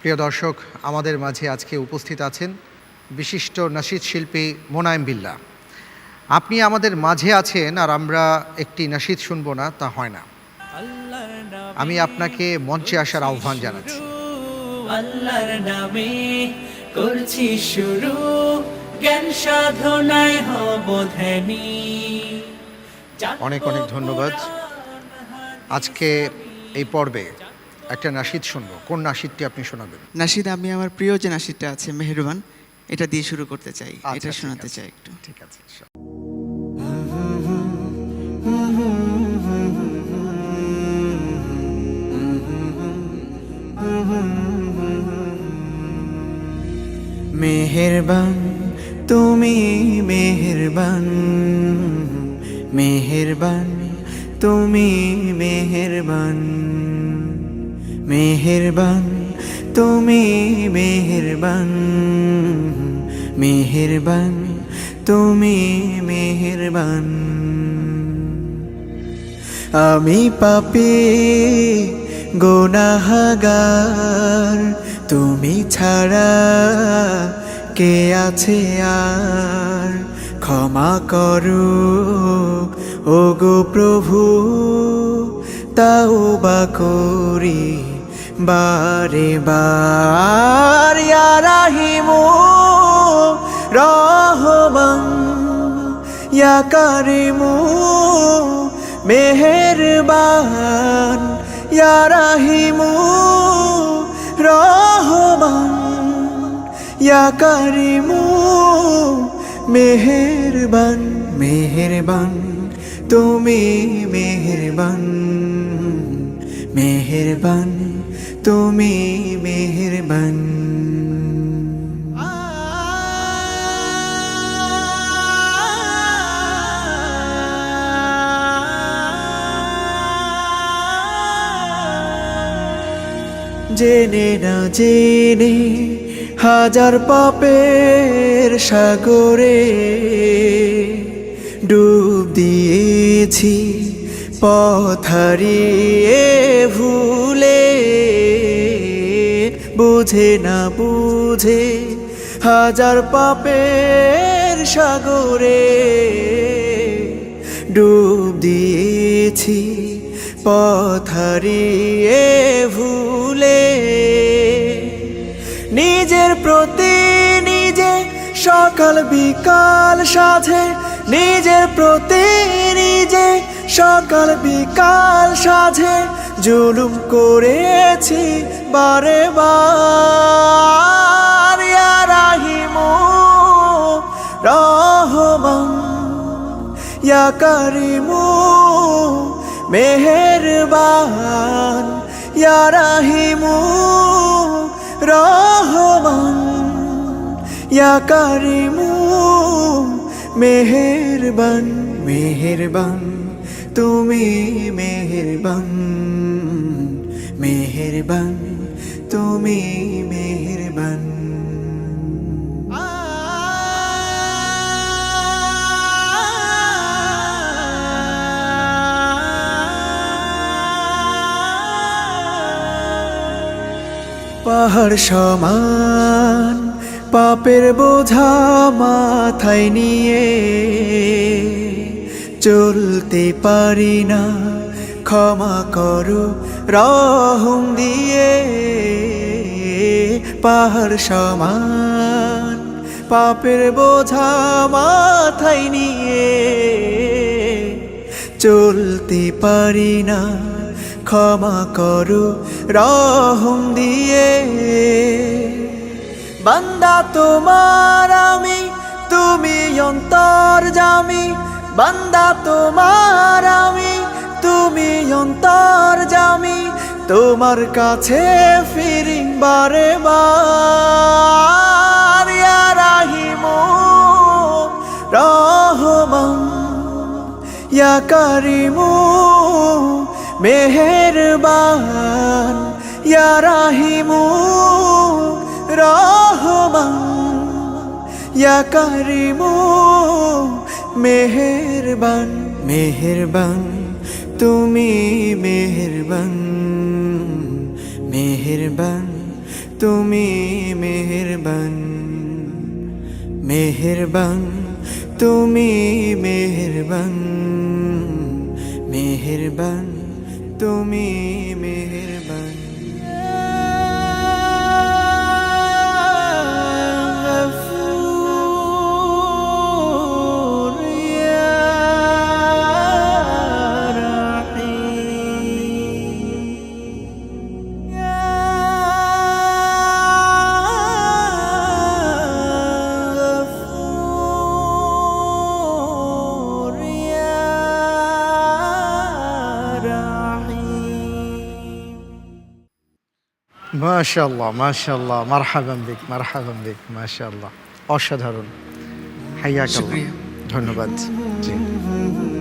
প্রিয় দর্শক, আমাদের মাঝে আজকে উপস্থিত আছেন বিশিষ্ট নাশিদ শিল্পী মোনায়েম বিল্লাহ। আপনি আমাদের মাঝে আছেন আর আমরা একটি নাশিদ শুনবো না, তা হয় না। আমি আপনাকে মঞ্চে আসার আহ্বান জানাচ্ছি। আল্লাহর নামে করছি শুরু, জ্ঞান সাধনায় হব ধ্যানী। অনেক অনেক ধন্যবাদ। আজকে এই পর্বে একটা নাশিদ শুনবো। কোন নাশিদটি আপনি শোনাবেন? নাশিদ, আমি আমার প্রিয় যে নাশিদটা আছে মেহেরবান, এটা দিয়ে শুরু করতে চাই, এটা শোনাতে চাই একটু। ঠিক আছে। মেহেরবান তুমি, মেহেরবান, মেহেরবান তুমি, মেহেরবান, মেহেরবান তুমি, মেহেরবান, মেহেরবান তুমি, মেহেরবান। আমি পাপী গুনাহগার, তুমি ছাড়া কে আছে আর? ক্ষমা করো ওগো প্রভু, তাওবা করি বারে বার। ইয়া রাহিমু রহমান, ইয়া কারিমু মেহেরবান, ইয়া রাহিমু রহমান, ইয়া কারিমু মেহেরবান। মেহেরবান তুমি, মেহেরবান, মেহেরবান তুমি, মেহেরবান। জেনে না জেনে হাজার পাপের সাগরে ডুব দিয়েছি, পথ হারিয়ে ভুলে। বুঝে না বুঝে হাজার পাপের সাগরে ডুব দিয়েছি, পথ হারিয়ে ভুলে। নিজের প্রতি নিজে সকাল বিকাল সাধে, নিজের প্রতি নিজে সকাল বিকাল সাধে জুলুম করেছি বারে বার। ইয়া রাহিমু রহমান, ইয়া কারিমু মেহেরবান, ইয়া রাহিমু রহমান, ইয়া কারিমু মেহেরবান। মেহেরবান তুমি, মেহেরবান, মেহেরবান তুমি, মেহেরবান। পাহাড় সমান পাপের বোঝা মাথায় নিয়ে চলতে পারি না, ক্ষমা করো রহম দিয়ে। পাহাড় সমান পাপের বোঝা মাথায় নিয়ে চলতে পারি না, ক্ষমা করো রহম দিয়ে। বান্দা তোমার আমি, তুমি অন্তর্যামী। বান্দা তোমার আমি, তুমি অন্তর্যামী। তোমার কাছে ফিরি বারে বার। ইয়া রাহিমু রহমান, ইয়া কারিমু মেহেরবান, ইয়া রাহিমু রহমান, ইয়া কারিমু মেহেরবান। মেহেরবান তুমি, মেহেরবান, মেহেরবান তুমি মেহেরবান, মেহেরবান, তুমি মেহেরবান, মেহেরবান, তুমি মেহেরবান। মাশাআল্লাহ, মাশাআল্লাহ, মারহাবান বিক, মারহাবান বিক, মাশাআল্লাহ, অসাধারণ। হাইয়াক আল্লাহ। শুকরিয়া। ধন্যবাদ। জি।